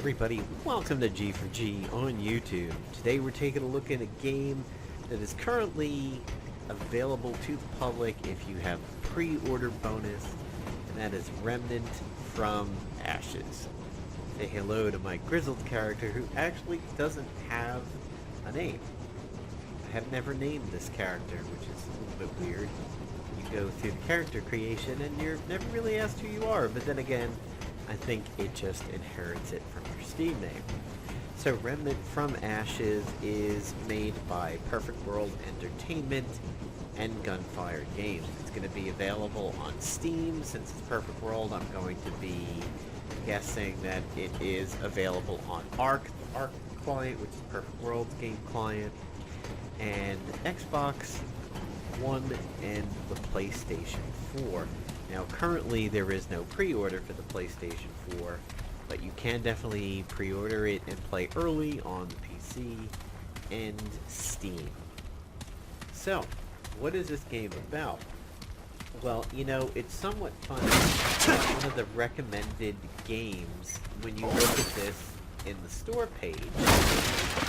everybody, welcome to G4G on YouTube. Today we're taking a look at a game that is currently available to the public if you have pre-order bonus, and that is Remnant-From Ashes. Say hello to my grizzled character who actually doesn't have a name. I have never named this character, which is a little bit weird. You go through the character creation and you're never really asked who you are, but then again, I think it just inherits it from your Steam name. So Remnant-From Ashes is made by Perfect World Entertainment and Gunfire Games. It's going to be available on Steam. Since it's Perfect World, I'm going to be guessing that it is available on Arc, the Arc client, which is Perfect World's game client, and Xbox One and the PlayStation 4. Now, currently there is no pre-order for the PlayStation 4, but you can definitely pre-order it and play early on the PC and Steam. So, what is this game about? Well, you know, it's somewhat fun. One of the recommended games, when you look at this in the store page,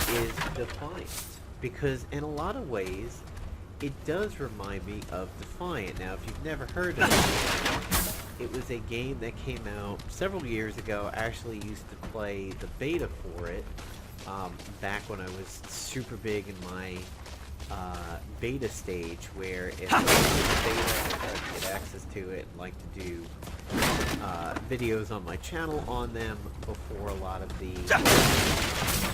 is Defiance. Because in a lot of ways, it does remind me of Defiant. Now, if you've never heard of it, it was a game that came out several years ago. I actually used to play the beta for it back when I was super big in my beta stage, where if I was in the beta, I could get access to it and like to do videos on my channel on them before a lot of the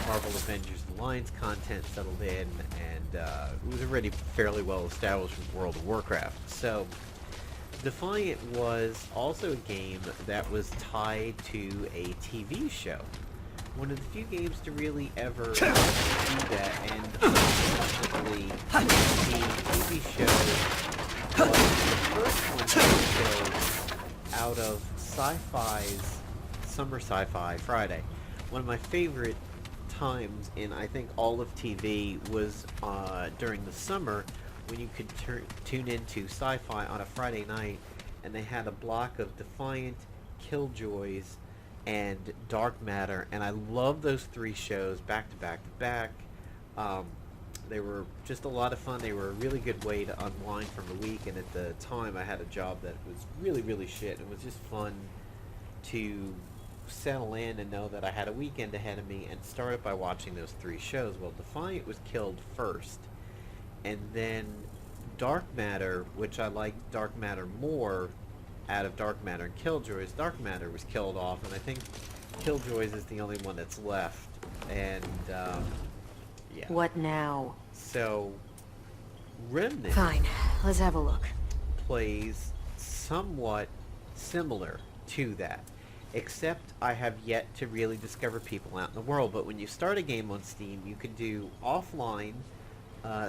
Marvel Avengers Alliance content settled in, and it was already fairly well established with World of Warcraft. So Defiant was also a game that was tied to a TV show. One of the few games to really ever do that, and unfortunately, the TV show was the first one to show out of Sci-Fi's Summer Sci-Fi Friday. One of my favorite times in, I think, all of TV was during the summer, when you could tune into Sci-Fi on a Friday night, and they had a block of Defiant, Killjoys, and Dark Matter, and I love those three shows back to back to back. They were just a lot of fun. They were a really good way to unwind from the week, and at the time I had a job that was really shit. It was just fun to settle in and know that I had a weekend ahead of me, and started by watching those three shows. Well, Defiant was killed first, and then Dark Matter, which I like Dark Matter more out of Dark Matter and Killjoys. Dark Matter was killed off, and I think Killjoys is the only one that's left. And yeah. What now? So Remnant, Fine, let's have a look. plays somewhat similar to that, except I have yet to really discover people out in the world. But when you start a game on Steam, you can do offline,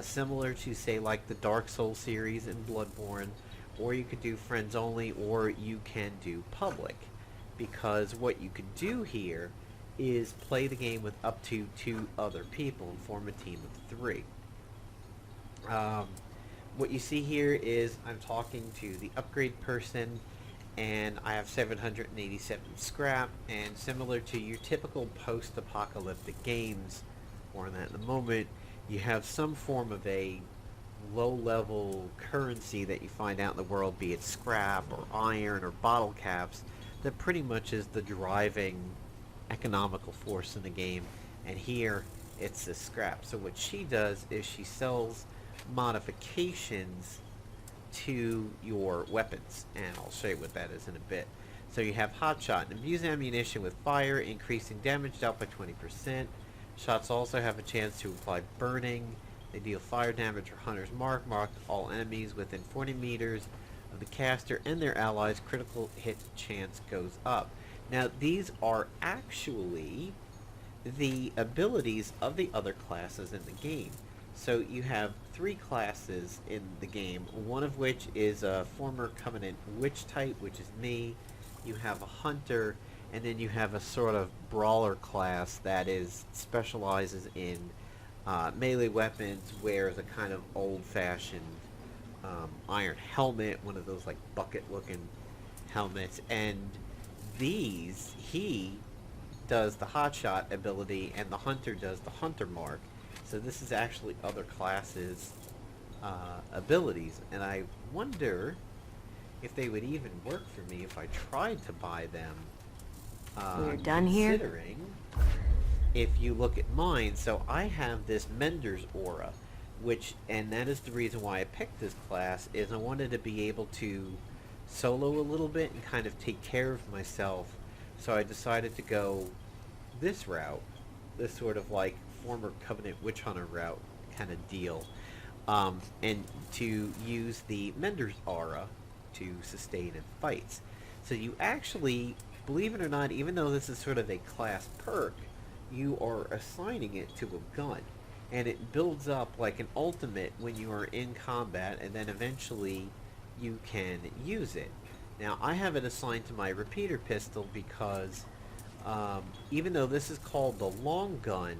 similar to, say, like the Dark Souls series and Bloodborne, or you could do friends only, or you can do public. Because what you could do here is play the game with up to 2 other people and form a team of 3. What you see here is I'm talking to the upgrade person, and I have 787 scrap, and similar to your typical post-apocalyptic games, more on that in a moment, you have some form of a low-level currency that you find out in the world, be it scrap or iron or bottle caps, that pretty much is the driving economical force in the game. And here it's the scrap. So what she does is she sells modifications to your weapons, and I'll show you what that is in a bit. So you have Hot Shot, and infuse ammunition with fire, increasing damage dealt by 20%. Shots also have a chance to apply burning. They deal fire damage or Hunter's Mark. Marked all enemies within 40 meters of the caster and their allies. Critical hit chance goes up. Now, these are actually the abilities of the other classes in the game. So you have 3 classes in the game, one of which is a former Covenant Witch type, which is me. You have a Hunter, and then you have a sort of Brawler class that specializes in melee weapons, wears a kind of old-fashioned iron helmet, one of those like bucket-looking helmets, and he does the hotshot ability, and the hunter does the hunter mark. So this is actually other classes' abilities, and I wonder if they would even work for me if I tried to buy them. We're done here? Considering, if you look at mine, so I have this Mender's aura, and that is the reason why I picked this class, is I wanted to be able to solo a little bit and kind of take care of myself. So I decided to go this route, this sort of like former Covenant Witch Hunter route kind of deal, and to use the Mender's aura to sustain in fights. So you actually, believe it or not, even though this is sort of a class perk, you are assigning it to a gun. And it builds up like an ultimate when you are in combat, and then eventually you can use it. Now, I have it assigned to my repeater pistol because even though this is called the long gun,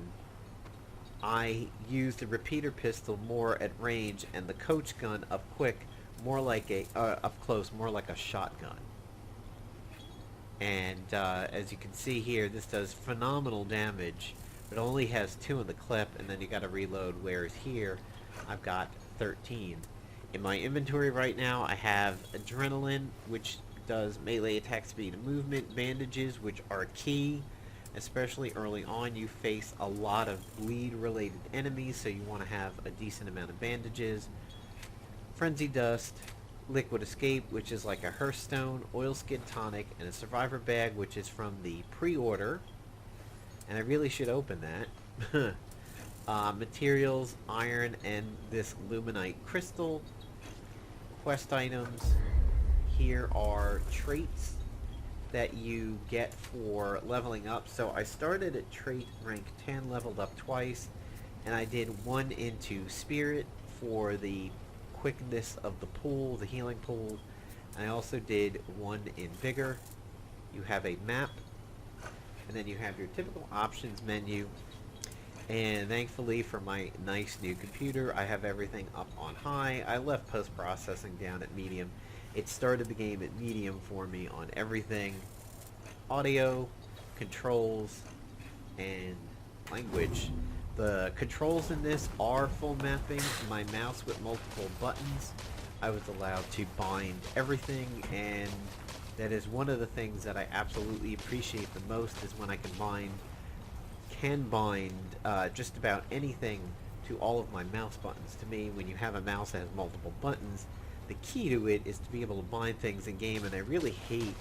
I use the repeater pistol more at range, and the coach gun up close, more like a shotgun. And as you can see here, this does phenomenal damage. It only has 2 in the clip, and then you gotta reload, whereas here I've got 13. In my inventory right now, I have adrenaline, which does melee attack speed and movement, bandages, which are key, especially early on. You face a lot of bleed related enemies, so you want to have a decent amount of bandages. Frenzy dust, liquid escape, which is like a Hearthstone, oil skin tonic, and a survivor bag, which is from the pre-order. And I really should open that. Materials, iron, and this luminite crystal. Quest items. Here are traits that you get for leveling up. So I started at trait rank 10, leveled up twice, and I did 1 into spirit for the quickness of the pool, the healing pool. And I also did 1 in vigor. You have a map, and then you have your typical options menu. And thankfully for my nice new computer, I have everything up on high. I left post-processing down at medium. It started the game at medium for me on everything. Audio, controls, and language. The controls in this are full mapping. My mouse with multiple buttons. I was allowed to bind everything, and that is one of the things that I absolutely appreciate the most, is when I can bind just about anything to all of my mouse buttons. To me, when you have a mouse that has multiple buttons, the key to it is to be able to bind things in game, and I really hate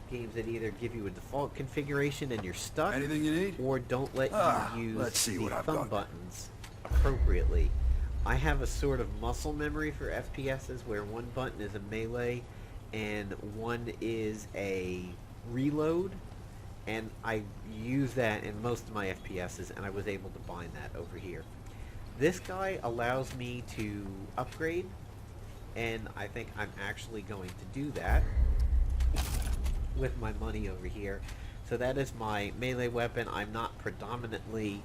games that either give you a default configuration and you're stuck, Anything you need? or don't let you use the thumb buttons appropriately. I have a sort of muscle memory for FPSs where 1 button is a melee and 1 is a reload, and I use that in most of my FPSs, and I was able to bind that over here. This guy allows me to upgrade, and I think I'm actually going to do that with my money over here. So that is my melee weapon. I'm not predominantly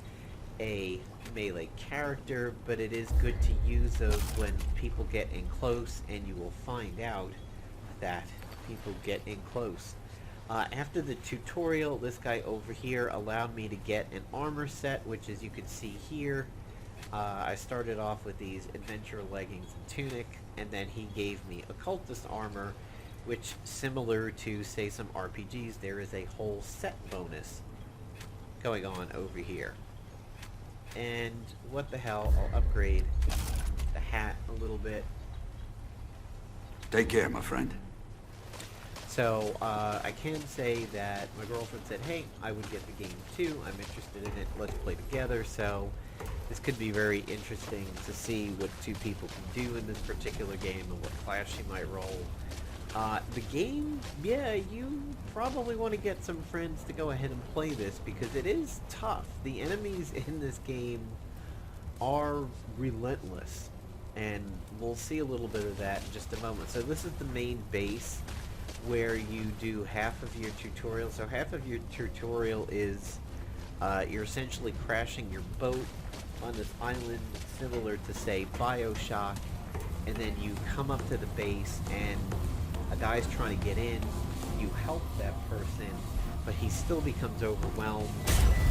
a melee character, but it is good to use those when people get in close, and you will find out that people get in close. After the tutorial, this guy over here allowed me to get an armor set, which, as you can see here, I started off with these adventure leggings and tunic, and then he gave me occultist armor, which, similar to, say, some RPGs, there is a whole set bonus going on over here. And what the hell, I'll upgrade the hat a little bit. Take care, my friend. So, I can say that my girlfriend said, hey, I would get the game too, I'm interested in it, let's play together. So this could be very interesting to see what 2 people can do in this particular game and what class she might roll. The game, yeah, you probably want to get some friends to go ahead and play this, because it is tough. The enemies in this game are relentless, and we'll see a little bit of that in just a moment. So this is the main base where you do half of your tutorial. So half of your tutorial is you're essentially crashing your boat on this island similar to, say, BioShock, and then you come up to the base and a guy's trying to get in. You help that person, but he still becomes overwhelmed.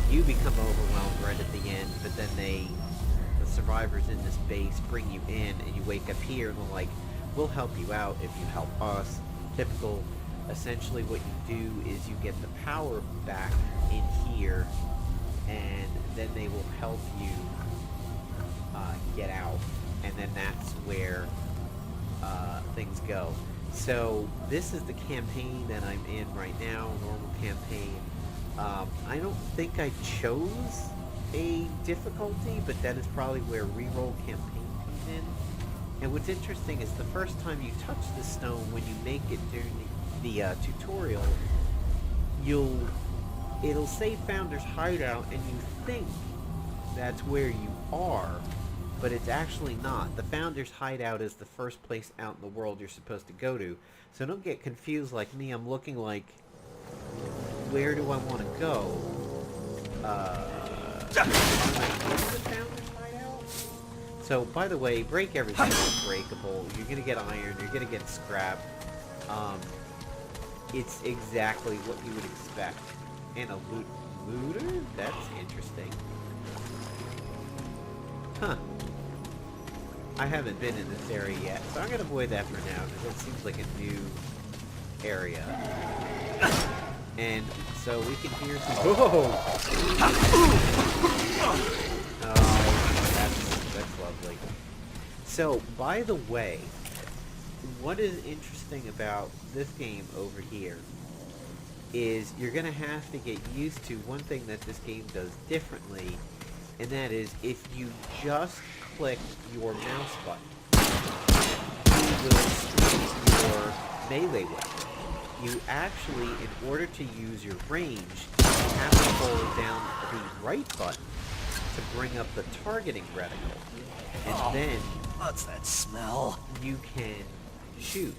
You become overwhelmed right at the end, but then the survivors in this base bring you in, and you wake up here, and they're like, we'll help you out if you help us. Typical. Essentially what you do is you get the power back in here, and then they will help you get out, and then that's where things go. So this is the campaign that I'm in right now, normal campaign. I don't think I chose a difficulty, but that is probably where reroll campaign comes in. And what's interesting is the first time you touch the stone, when you make it during the tutorial, it'll say Founder's Hideout, and you think that's where you are, but it's actually not. The Founder's Hideout is the first place out in the world you're supposed to go to. So don't get confused like me. I'm looking like, where do I want to go? Am I in the Founder's Hideout? So, by the way, break everything is breakable. You're going to get iron, you're going to get scrap. It's exactly what you would expect. And a looter? That's interesting. Huh. I haven't been in this area yet, so I'm going to avoid that for now, because it seems like a new area. And so we can hear some... Whoa! Oh, that's lovely. So, by the way, what is interesting about this game over here is you're going to have to get used to one thing that this game does differently, and that is if you just click your mouse button, you will stream your melee weapon. You actually, in order to use your range, you have to hold down the right button to bring up the targeting reticle, and then what's that smell? You can shoot.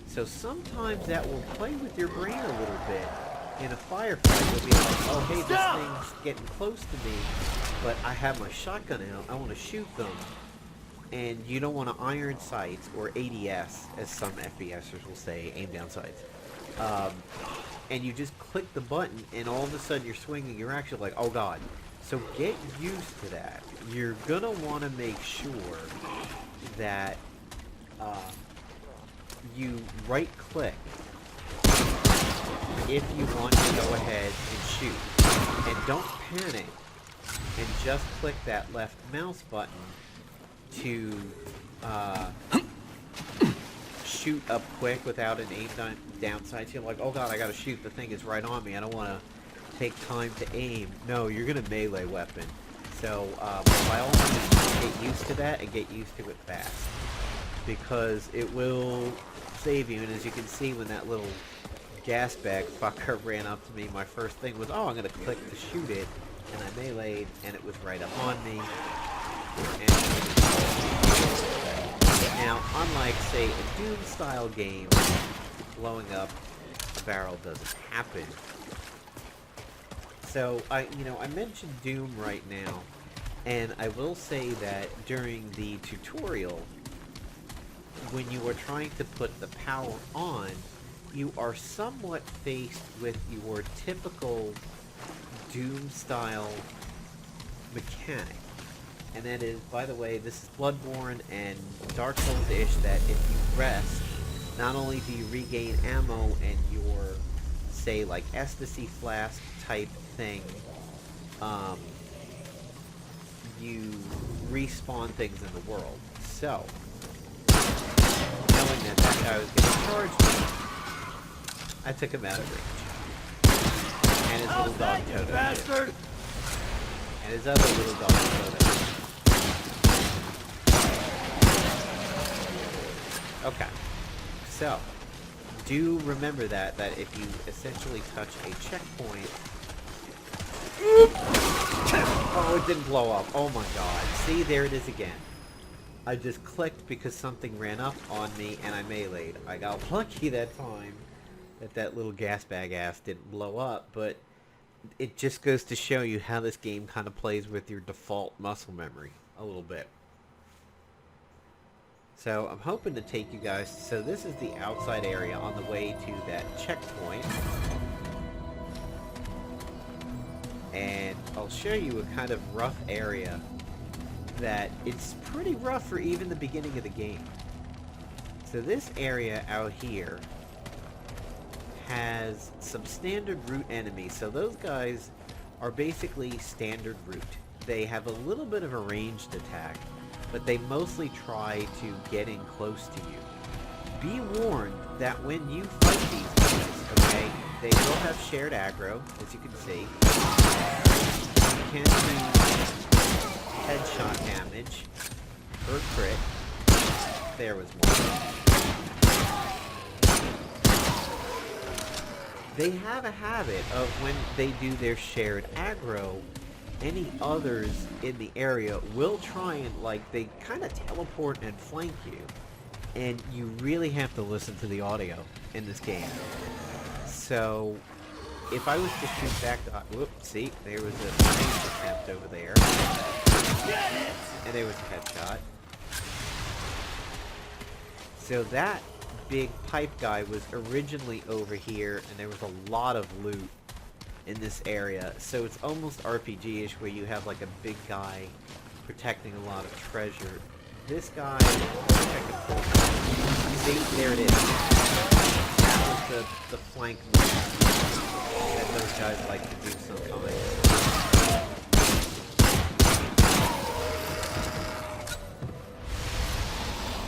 So sometimes that will play with your brain a little bit. In a firefight, you'll be like, oh hey, this thing's getting close to me, but I have my shotgun out, I want to shoot them. And you don't want to iron sights, or ADS, as some FPSers will say, aim down sights. And you just click the button, and all of a sudden you're swinging, you're actually like, oh god. So get used to that. You're gonna want to make sure that you right click if you want to go ahead and shoot. And don't panic, and just click that left mouse button to shoot up quick without an aim downside. You're like, oh god, I gotta shoot, the thing is right on me, I don't want to take time to aim. No, you're gonna melee weapon. So by all means, get used to that and get used to it fast, because it will save you. And as you can see, when that little gas bag fucker ran up to me, my first thing was, oh, I'm gonna click to shoot it, and I meleeed, and it was right up on me. Now, unlike, say, a Doom-style game, blowing up a barrel doesn't happen. So, I mentioned Doom right now, and I will say that during the tutorial, when you are trying to put the power on, you are somewhat faced with your typical Doom-style mechanic. And that is, by the way, this is Bloodborne and Dark Souls-ish, that if you rest, not only do you regain ammo and your, say, like, ecstasy flask type thing, you respawn things in the world. So, knowing that that guy was going to charge me, I took him out of range. And his little dog Toto. Bastard! And his other little dog Toto. Okay, so do remember that if you essentially touch a checkpoint... Oh, it didn't blow up. Oh my god. See, there it is again. I just clicked because something ran up on me and I meleeed. I got lucky that time that little gas bag ass didn't blow up, but it just goes to show you how this game kind of plays with your default muscle memory a little bit. So I'm hoping to take you guys, so this is the outside area on the way to that checkpoint. and I'll show you a kind of rough area that it's pretty rough for even the beginning of the game. So this area out here has some standard root enemies. So those guys are basically standard root. They have a little bit of a ranged attack, but they mostly try to get in close to you. Be warned that when you fight these guys, okay, they will have shared aggro, as you can see. You can do headshot damage, or crit. There was one. They have a habit of when they do their shared aggro, any others in the area will try and, like, they kind of teleport and flank you. And you really have to listen to the audio in this game. So, if I was to shoot back the... whoops, see, there was a range attempt over there. And there was a headshot. So that big pipe guy was originally over here, and there was a lot of loot in this area. So it's almost RPG-ish, where you have like a big guy protecting a lot of treasure. This guy, see, there it is. That was the flank move that those guys like to do sometimes.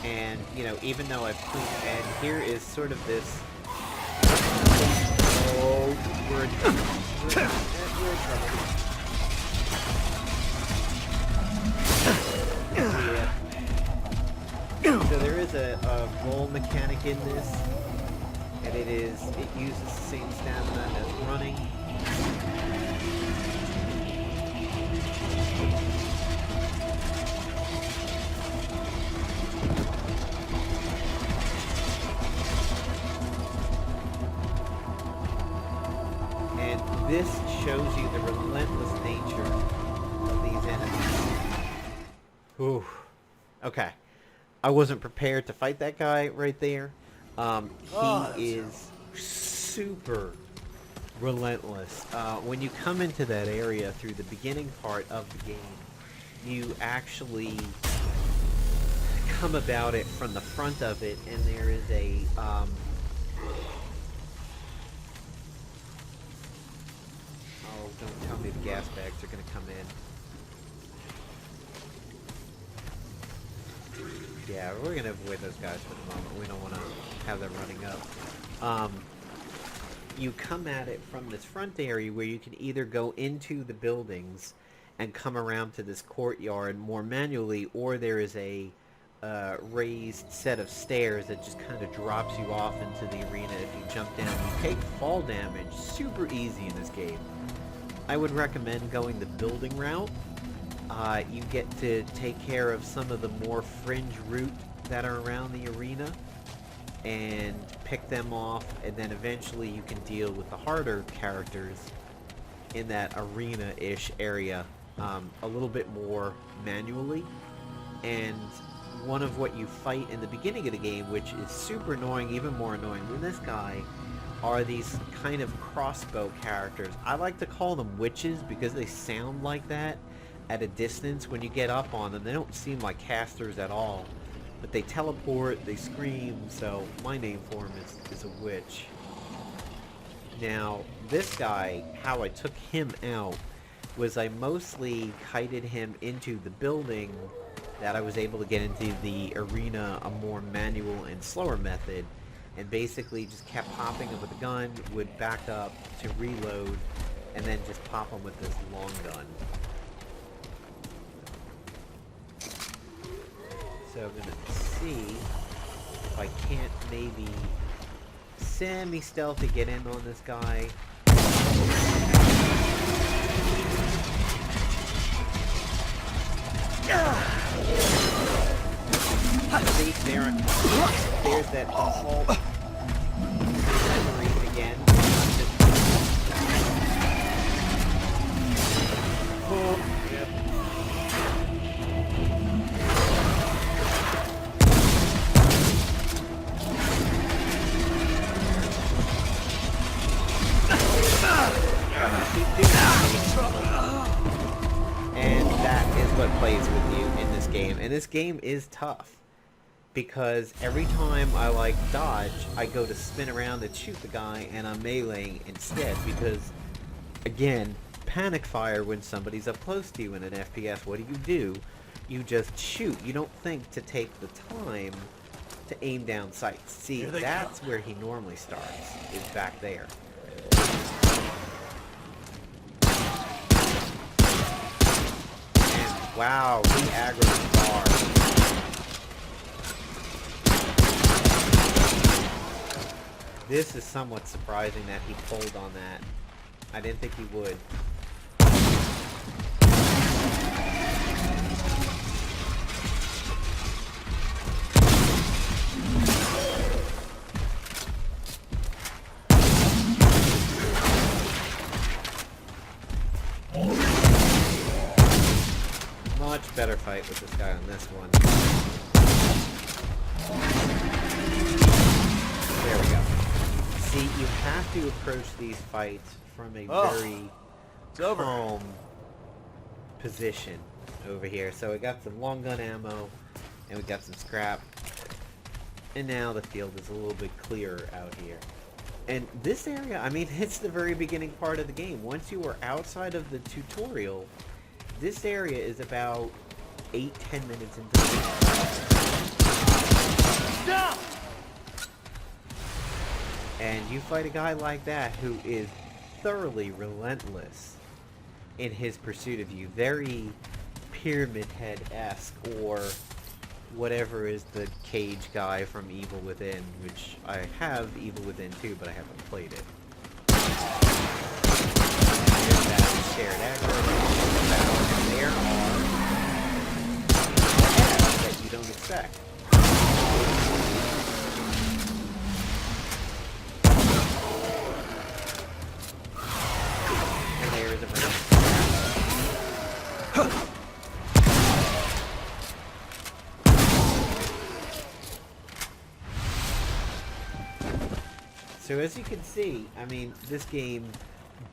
And, you know, even though I've cleaned, and here is sort of this... Oh, we're in trouble. We're in trouble. Yeah. So there is a roll mechanic in this, and it uses the same stamina as running. This shows you the relentless nature of these enemies. Ooh. Okay. I wasn't prepared to fight that guy right there. He is super relentless. When you come into that area through the beginning part of the game, you actually come about it from the front of it, and there is a... don't tell me the gas bags are going to come in. Yeah, we're going to avoid those guys for the moment. We don't want to have them running up. You come at it from this front area where you can either go into the buildings and come around to this courtyard more manually, or there is a raised set of stairs that just kind of drops you off into the arena if you jump down. You take fall damage super easy in this game. I would recommend going the building route. You get to take care of some of the more fringe route that are around the arena and pick them off, and then eventually you can deal with the harder characters in that arena-ish area a little bit more manually. And one of what you fight in the beginning of the game, which is super annoying, even more annoying than this guy, are these kind of crossbow characters. I like to call them witches because they sound like that at a distance. When you get up on them, they don't seem like casters at all. But they teleport, they scream, so my name for him is a witch. Now, this guy, how I took him out was I mostly kited him into the building that I was able to get into the arena a more manual and slower method. And basically just kept popping him with a gun, would back up to reload, and then just pop him with this long gun. So I'm gonna see if I can't maybe semi-stealthy get in on this guy. See, there's that default memory again. Yep. Keep doing that. And this game is tough. Because every time I, like, dodge, I go to spin around and shoot the guy, and I'm meleeing instead. Because, again, panic fire when somebody's up close to you in an FPS. What do? You just shoot. You don't think to take the time to aim down sights. See, that's where he normally starts, is back there. And wow, he aggroed hard. This is somewhat surprising that he pulled on that. I didn't think he would. Much better fight with this guy on this one. There we go. See, you have to approach these fights from a very calm position over here. So we got some long gun ammo, and we got some scrap. And now the field is a little bit clearer out here. And this area, I mean, it's the very beginning part of the game. Once you are outside of the tutorial, this area is about 8-10 minutes into the game. Stop! And you fight a guy like that who is thoroughly relentless in his pursuit of you. Very Pyramid Head-esque, or whatever is the cage guy from Evil Within, which I have Evil Within 2, but I haven't played it. There's that shared aggro, and there are attacks that you don't expect. So as you can see, I mean, this game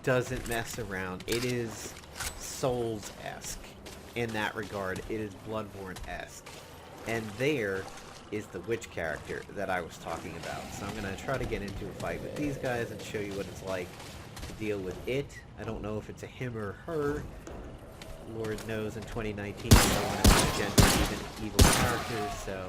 doesn't mess around. It is Souls-esque in that regard. It is Bloodborne-esque. And there is the witch character that I was talking about. So I'm going to try to get into a fight with these guys and show you what it's like to deal with it. I don't know if it's a him or her. Lord knows in 2019 I don't want to gender even evil characters, so...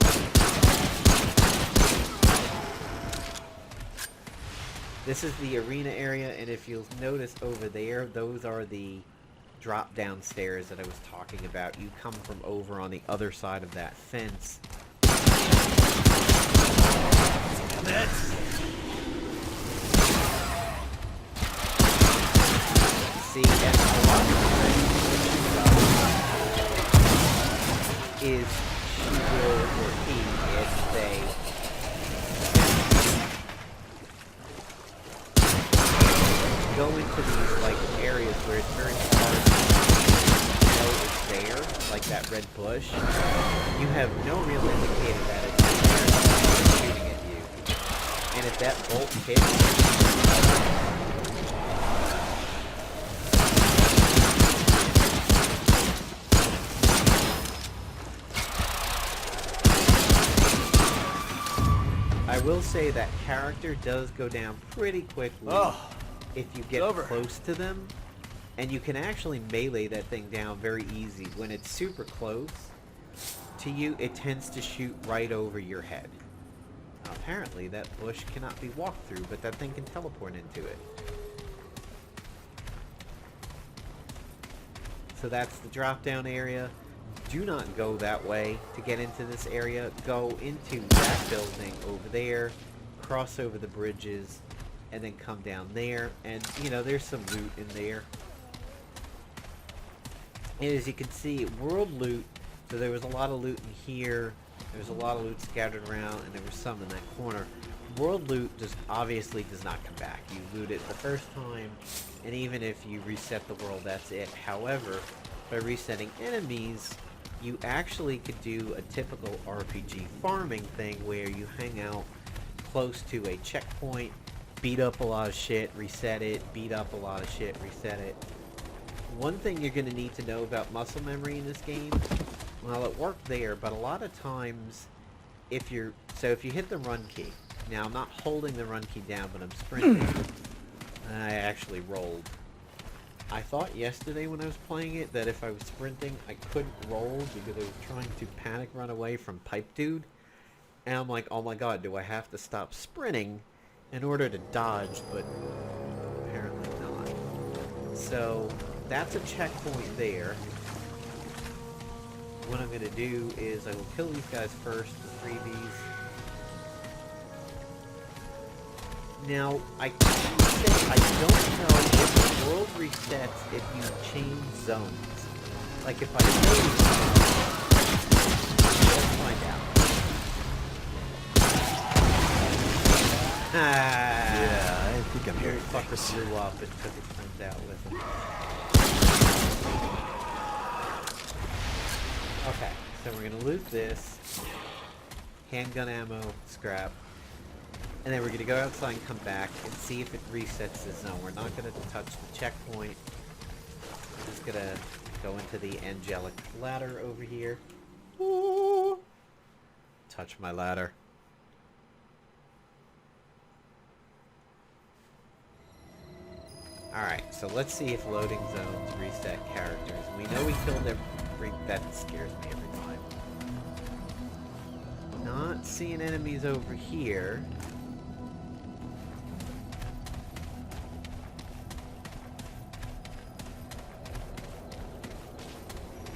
This is the arena area, and if you'll notice over there, those are the drop-down stairs that I was talking about. You come from over on the other side of that fence. See, that's a lot is she will, or he, if they go into these, like, areas where it's very hard to know it's there, like that red bush, you have no real indicator that it's there shooting at you. And if that bolt hits, I will say that character does go down pretty quickly. If you get close to them, and you can actually melee that thing down very easy. When it's super close to you, it tends to shoot right over your head. Now, apparently that bush cannot be walked through, but that thing can teleport into it. So that's the drop down area. Do not go that way to get into this area. Go into that building over there, cross over the bridges, and then come down there, and you know, there's some loot in there. And as you can see, world loot, so there was a lot of loot in here, there was a lot of loot scattered around, and there was some in that corner. World loot just obviously does not come back. You loot it the first time, and even if you reset the world, that's it. However, by resetting enemies, you actually could do a typical RPG farming thing where you hang out close to a checkpoint, beat up a lot of shit, reset it, beat up a lot of shit, reset it. One thing you're going to need to know about muscle memory in this game, Well, it worked there, but a lot of times, if you hit the run key, now I'm not holding the run key down, but I'm sprinting, I actually rolled. I thought yesterday when I was playing it that if I was sprinting, I couldn't roll because I was trying to panic run away from Pipe Dude. And I'm like, oh my god, do I have to stop sprinting in order to dodge? But apparently not. So that's a checkpoint there. What I'm going to do is I will kill these guys first, the freebies. Now, I don't know if the world resets if you change zones. Like if I save, let's find out. Yeah, I think I'm hearing fucker flew up and took his friends out with him. Okay, so we're gonna loot this. Handgun ammo, scrap. And then we're going to go outside and come back and see if it resets the zone. We're not going to touch the checkpoint. We're just going to go into the angelic ladder over here. Ooh. Touch my ladder. Alright, so let's see if loading zones reset characters. We know we killed every... That scares me every time. Not seeing enemies over here.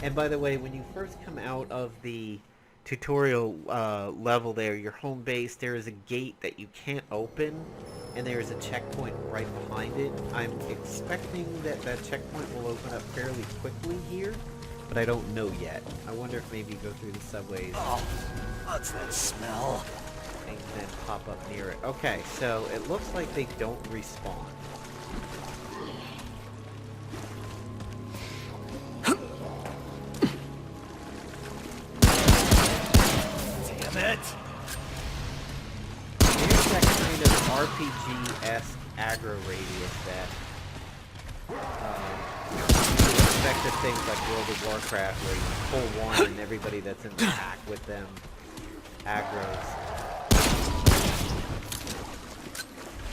And by the way, when you first come out of the tutorial level there, your home base, there is a gate that you can't open, and there is a checkpoint right behind it. I'm expecting that that checkpoint will open up fairly quickly here, but I don't know yet. I wonder if maybe go through the subways. Oh, what's that smell? And then pop up near it. Okay, so it looks like they don't respawn. Here's that kind of RPG-esque aggro radius that you would expect of things like World of Warcraft, where you pull one and everybody that's in the pack with them aggros.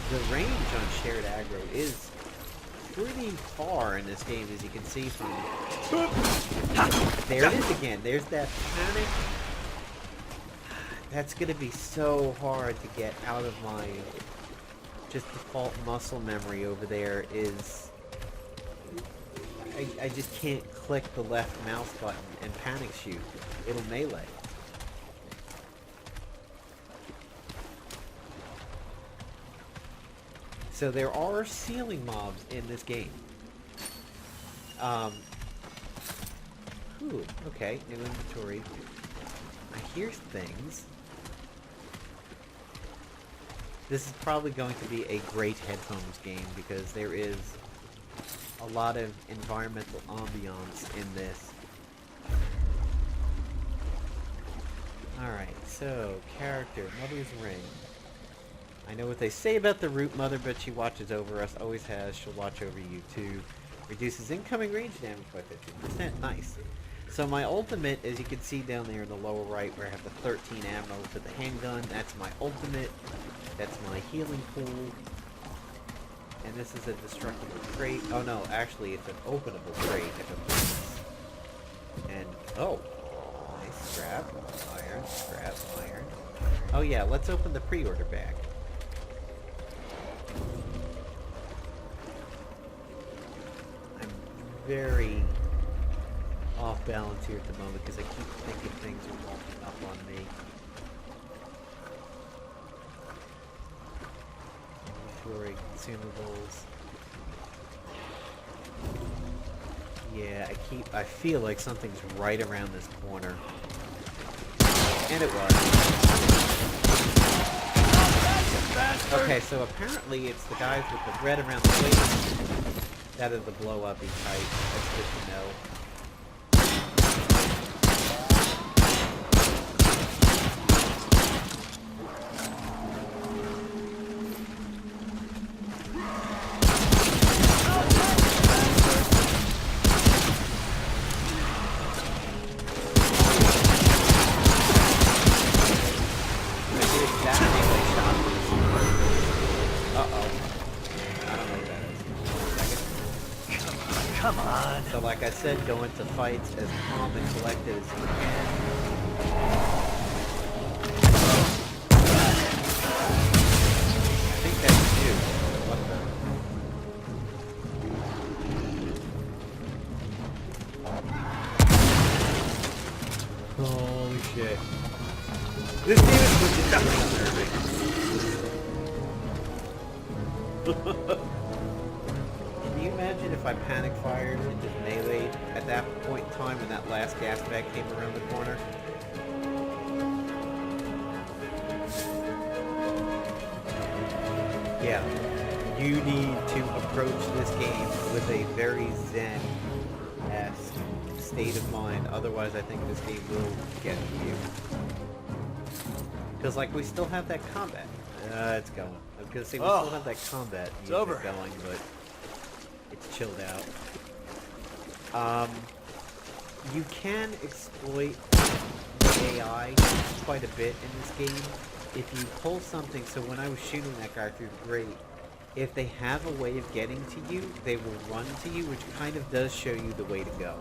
The range on shared aggro is pretty far in this game, as you can see from... There it is again. There's that panic. That's going to be so hard to get out of my just default muscle memory over there. Is I just can't click the left mouse button and panic shoot. It'll melee. So there are ceiling mobs in this game. Ooh, okay, new inventory. I hear things. This is probably going to be a great headphones game because there is a lot of environmental ambiance in this. Alright, so, character, Mother's Ring. I know what they say about the root mother, but she watches over us, always has, she'll watch over you too. Reduces incoming range damage by 15%, nice. So my ultimate, as you can see down there in the lower right, where I have the 13 ammo for the handgun, that's my ultimate. That's my healing pool. And this is a destructible crate. Oh no, actually it's an openable crate if it opens. And, oh, nice, scrap, iron, scrap, iron. Oh yeah, let's open the pre-order bag. I'm very off balance here at the moment because I keep thinking things are walking up on me. Inventory, consumables. Yeah, I feel like something's right around this corner. And it was. Okay, so apparently it's the guys with the red around the waist that are the blow-up-y type. That's good to know. I said, go into fights as calm and collected as you can. I think that's you. What the? Holy shit. This game is legitimately unnerving. Can you imagine if I panic fired and just meleeed at that point in time when that last gas bag came around the corner? Yeah, you need to approach this game with a very zen-esque state of mind, otherwise I think this game will get you. Because, like, we still have that combat. It's going. I was gonna say we still have that combat it's over. going, but it's chilled out. You can exploit the AI quite a bit in this game. If you pull something, so when I was shooting that guy through the grate, if they have a way of getting to you, they will run to you, which kind of does show you the way to go.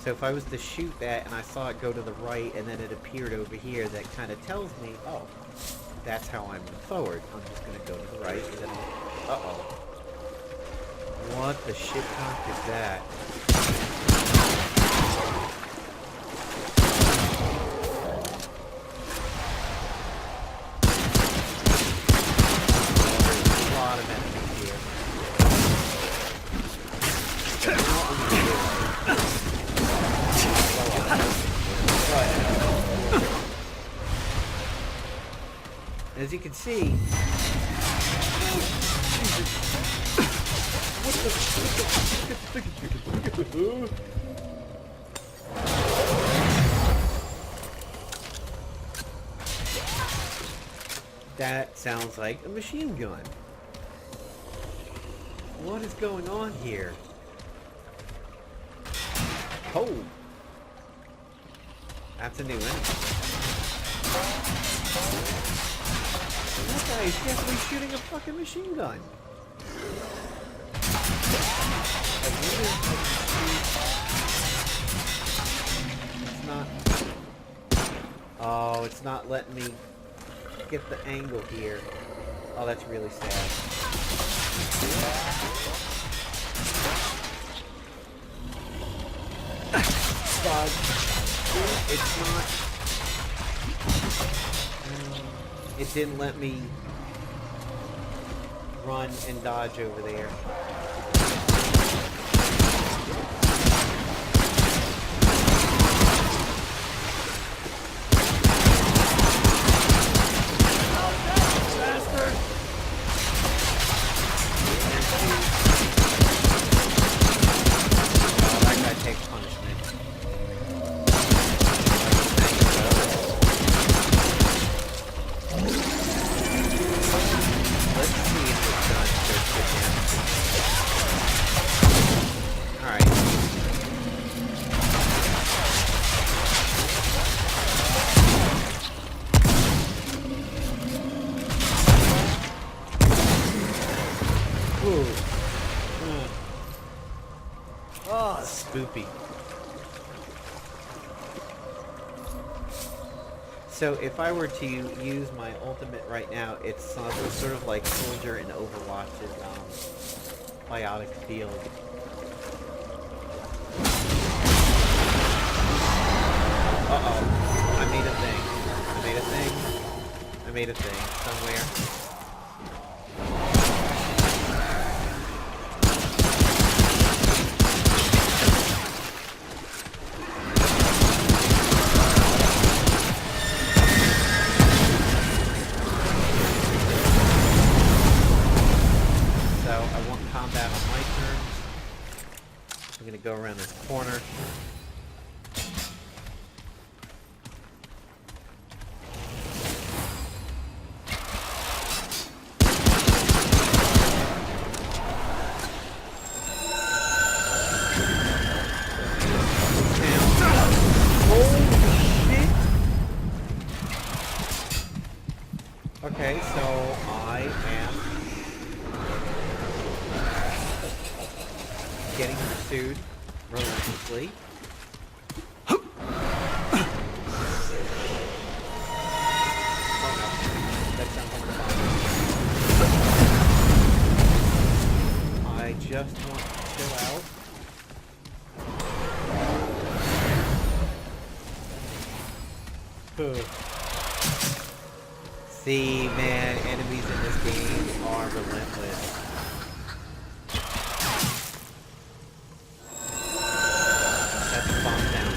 So if I was to shoot that and I saw it go to the right and then it appeared over here, that kind of tells me, oh, that's how I move forward. I'm just going to go to the right and then uh-oh. What the shitcock is that? There's a lot of enemies here. As you can see, that sounds like a machine gun. What is going on here? Oh! That's a new enemy. That guy is definitely shooting a fucking machine gun. It's not... Oh, it's not letting me get the angle here. Oh, that's really sad. Bug. It's not... It didn't let me run and dodge over there. Oh, spoopy. So if I were to use my ultimate right now, it's sort of like Soldier in Overwatch's biotic field. Uh-oh. I made a thing. I made a thing somewhere. Go around this corner. Okay, so I am getting pursued. relentlessly. I just want to chill out. See, man, enemies in this game are relentless. That's a bomb down.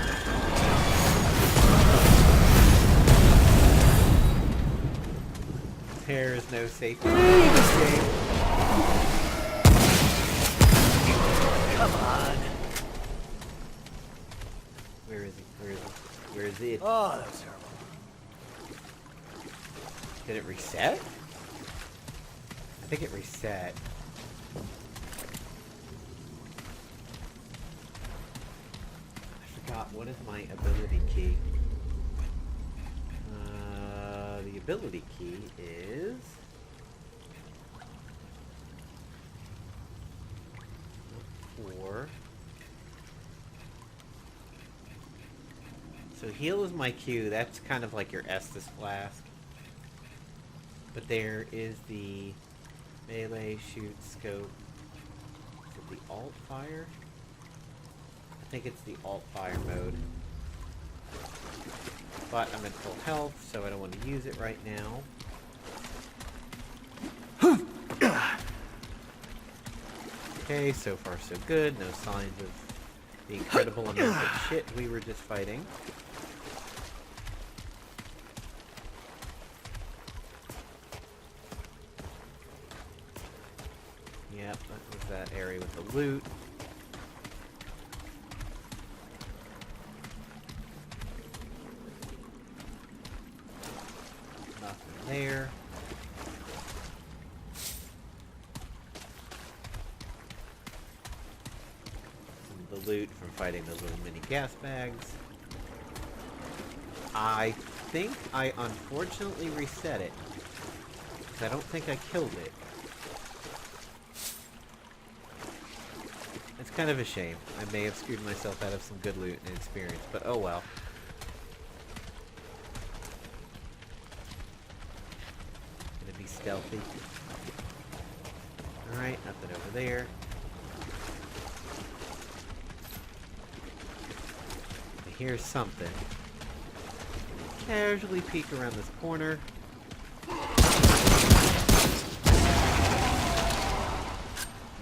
There is no safety in this game. Come on. Where is he? Where is he? Where is it? Oh, that was terrible. Did it reset? I think it reset. I forgot, what is my ability key? The ability key is... 4. So heal is my Q. That's kind of like your Estus Flask. But there is the melee, shoot, scope. Is it the alt fire? I think it's the alt fire mode. But I'm in full health, so I don't want to use it right now. Okay, so far so good. No signs of the incredible amount of shit we were just fighting. Yep, that was that area with the loot. Nothing there. The loot from fighting those little mini gas bags. I think I unfortunately reset it, because I don't think I killed it. It's kind of a shame. I may have screwed myself out of some good loot and experience, but oh well. Gonna be stealthy. Alright, nothing over there. I hear something. Casually peek around this corner.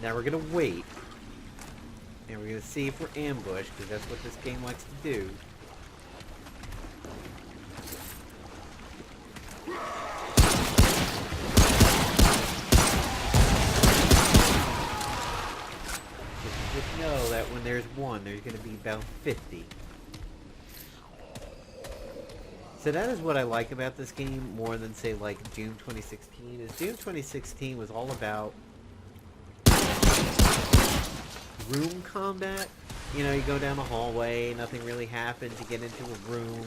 Now we're gonna wait. And we're gonna see if we're ambushed, because that's what this game likes to do. Just know that when there's one, there's gonna be about 50. So that is what I like about this game more than, say, like Doom 2016. Is Doom 2016 was all about room combat. You know, you go down the hallway, nothing really happens, you get into a room,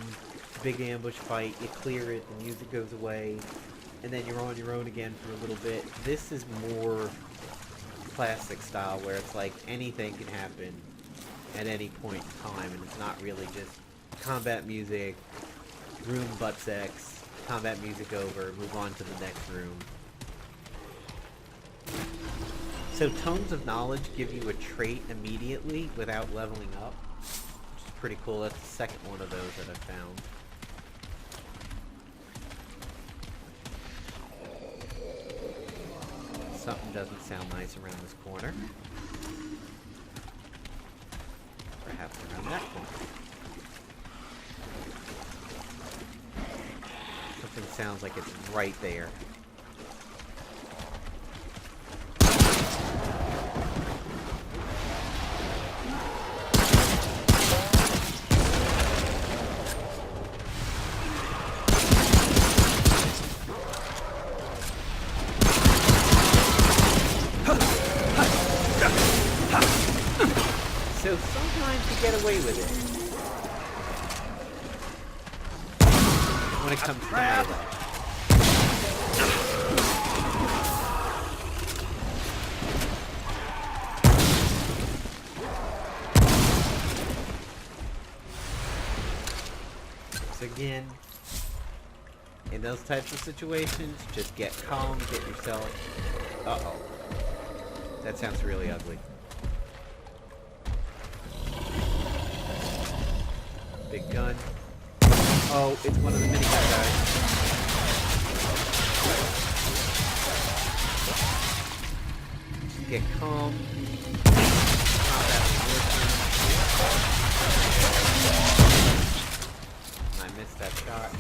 big ambush fight, you clear it, the music goes away, and then you're on your own again for a little bit. This is more classic style, where it's like anything can happen at any point in time, and it's not really just combat music, room butt sex, combat music over, move on to the next room. So Tomes of Knowledge give you a trait immediately without leveling up, which is pretty cool. That's the second one of those that I found. Something doesn't sound nice around this corner. Perhaps around that corner. Something sounds like it's right there. So sometimes you get away with it when it comes to melee. again, in those types of situations, just get calm, get yourself... Uh-oh. That sounds really ugly. Big gun. Oh, it's one of the minigun guys. Just get calm. I missed that shot.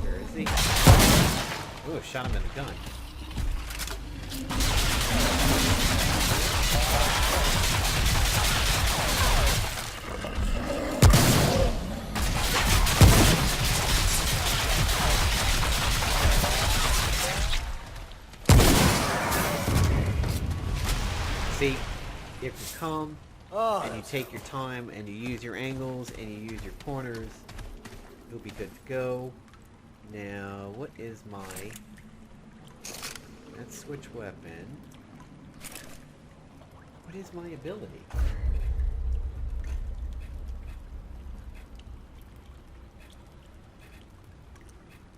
Where is he? Ooh, shot him in the gun. See, if you're calm, and you take your time, and you use your angles, and you use your corners, you'll be good to go. Now, what is my... Let's switch weapon. What is my ability?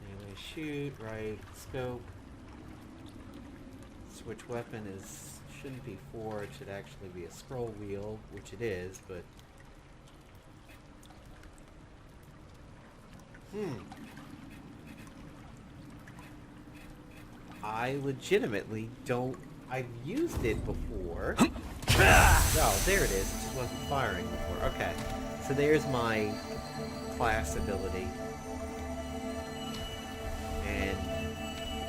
Anyway, shoot, right, scope. Switch weapon is... shouldn't be 4, it should actually be a scroll wheel, which it is, but... I legitimately don't... I've used it before. Oh, there it is. It just wasn't firing before. Okay. So there's my class ability. And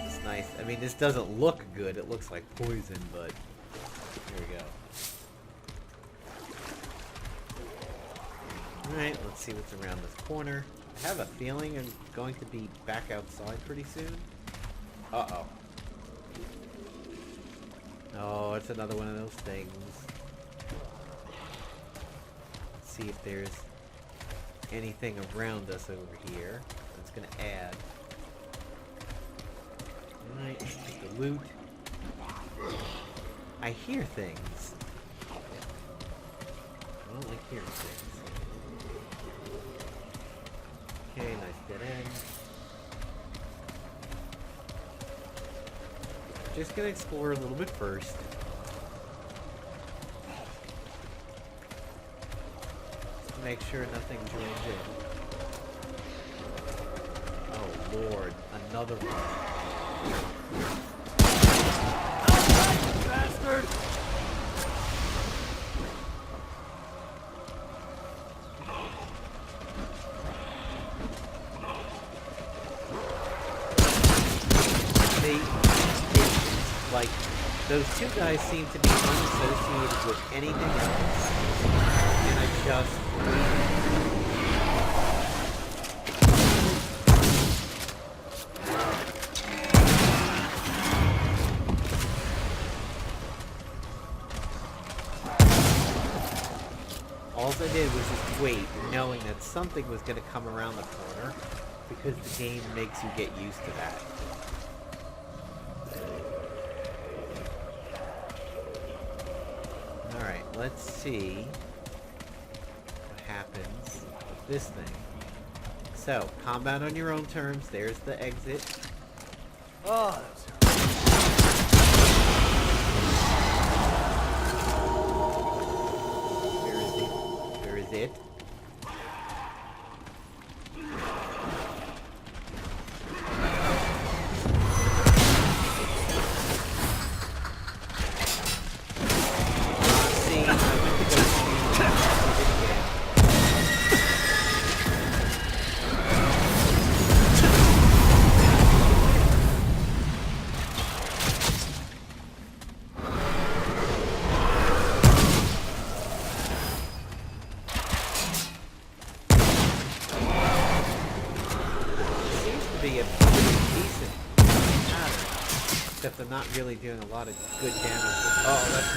it's nice. I mean, this doesn't look good. It looks like poison, but... Here we go. Alright, let's see what's around this corner. I have a feeling I'm going to be back outside pretty soon. Uh-oh. Oh, it's another one of those things. Let's see if there's anything around us over here that's going to add. Alright, let's take the loot. I hear things. I don't like hearing things. Okay, nice dead end. Just gonna explore a little bit first. Just to make sure nothing joins in. Oh lord, another one. Bastard! Like, those two guys seem to be unassociated with anything else, and I just... All I did was just wait, knowing that something was going to come around the corner, because the game makes you get used to that. Alright, let's see what happens with this thing. So, combat on your own terms. There's the exit. Oh, that's... Where is it? Except I'm not really doing a lot of good damage. Oh, that's...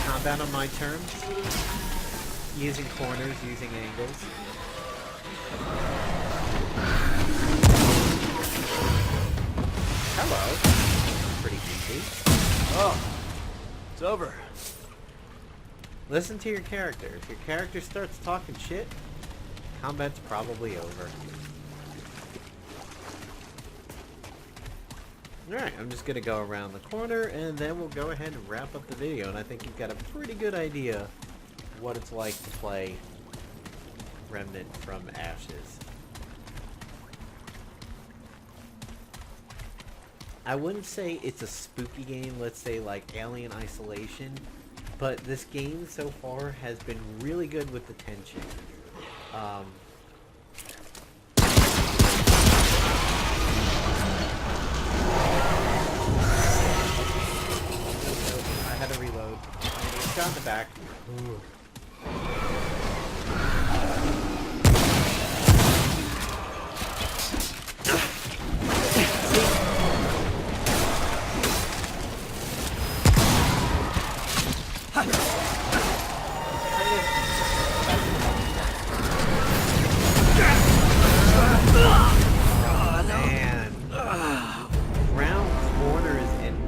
combat on my terms. Using corners, using angles. Hello. Pretty easy. Oh, it's over. Listen to your character. If your character starts talking shit, combat's probably over. Alright, I'm just gonna go around the corner and then we'll go ahead and wrap up the video. And I think you've got a pretty good idea what it's like to play Remnant-From Ashes. I wouldn't say it's a spooky game, let's say like Alien Isolation, but this game so far has been really good with the tension. I had to reload. I got in the back. Ooh.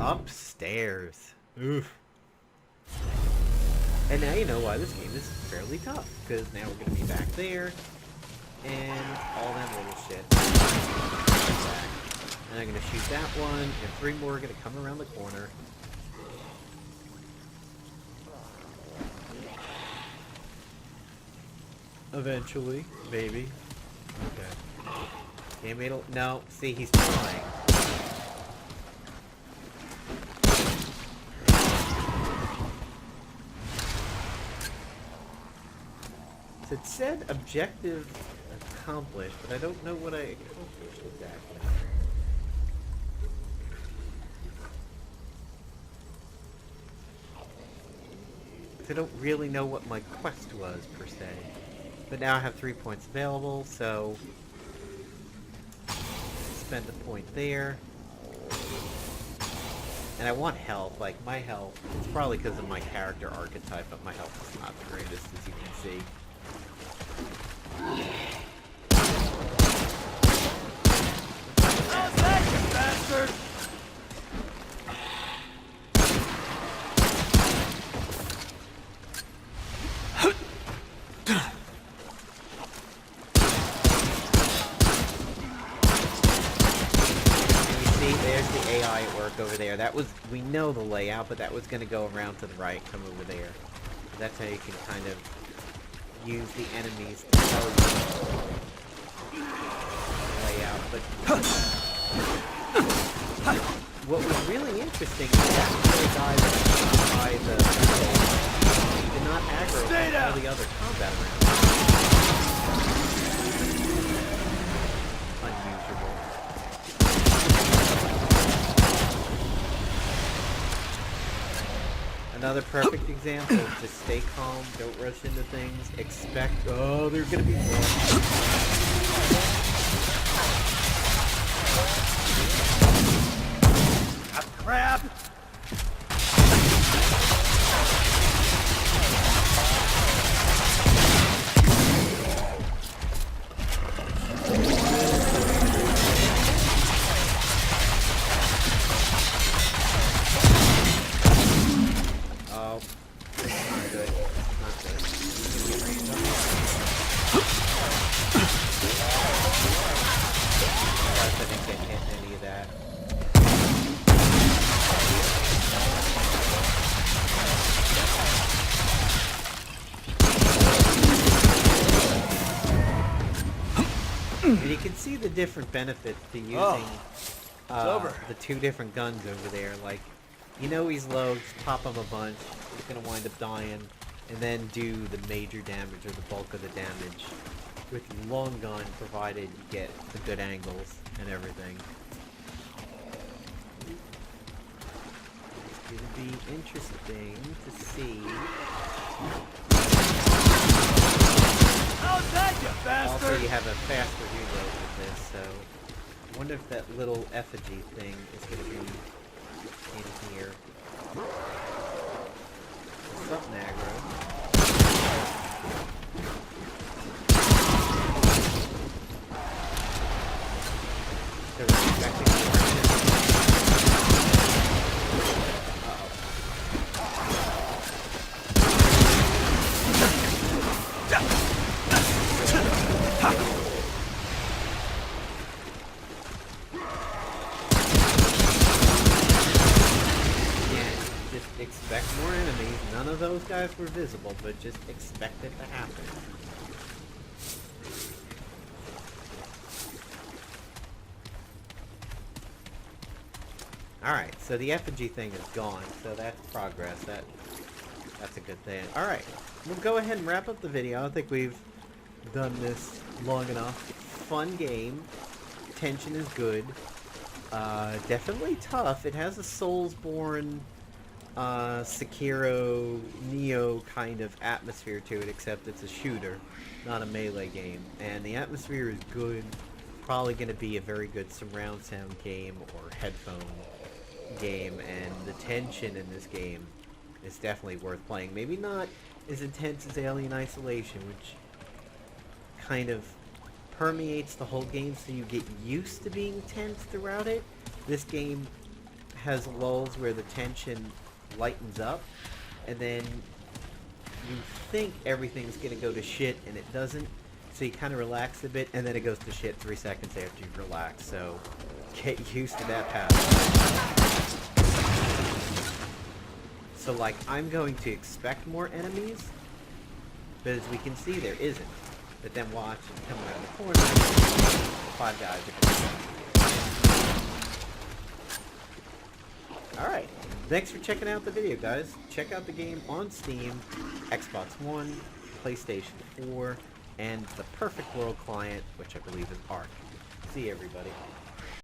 Upstairs. Oof. And now you know why this game is fairly tough, because now we're going to be back there, and all that little shit. And I'm going to shoot that one, and 3 more are going to come around the corner. Eventually, maybe. Okay. Game made a... No, see, he's trying. It said objective accomplished, but I don't know what I accomplished exactly. I don't really know what my quest was, per se. But now I have 3 points available, so... spend a point there. And I want health, like my health. It's probably because of my character archetype, but my health is not the greatest, as you can see. How's that, you bastard? There's the AI at work over there. That was, we know the layout, but that was going to go around to the right, come over there. That's how you can kind of use the enemies to tell you the layout. But what was really interesting is that the guy that by the did not aggro all the other combat rounds. Unusual. Another perfect example is just stay calm, don't rush into things, expect, oh, there's gonna be more. Crap! And you can see the different benefits to using the 2 different guns over there. Like, you know he's low, just pop him a bunch, he's gonna wind up dying, and then do the major damage or the bulk of the damage with long gun, provided you get the good angles and everything. It's gonna be interesting to see. How's that, you bastard? Also, you have a faster reload with this, so I wonder if that little effigy thing is going to be in here. something aggro. They're expecting expect more enemies. None of those guys were visible, but just expect it to happen. Alright, so the effigy thing is gone, so that's progress. That's a good thing. Alright, we'll go ahead and wrap up the video. I think we've done this long enough. Fun game. Tension is good. Definitely tough. It has a Soulsborn, Sekiro, Neo kind of atmosphere to it, except it's a shooter, not a melee game. And the atmosphere is good. Probably going to be a very good surround sound game or headphone game, and the tension in this game is definitely worth playing. Maybe not as intense as Alien Isolation, which kind of permeates the whole game so you get used to being tense throughout it. This game has lulls where the tension lightens up, and then you think everything's going to go to shit, and it doesn't. So you kind of relax a bit, and then it goes to shit 3 seconds after you relax. So get used to that pattern. So, like, I'm going to expect more enemies, but as we can see, there isn't. But then watch it come around the corner. 5 guys are coming. Alright, thanks for checking out the video, guys. Check out the game on Steam, Xbox One, PlayStation 4, and the Perfect World client, which I believe is Arc. See you, everybody.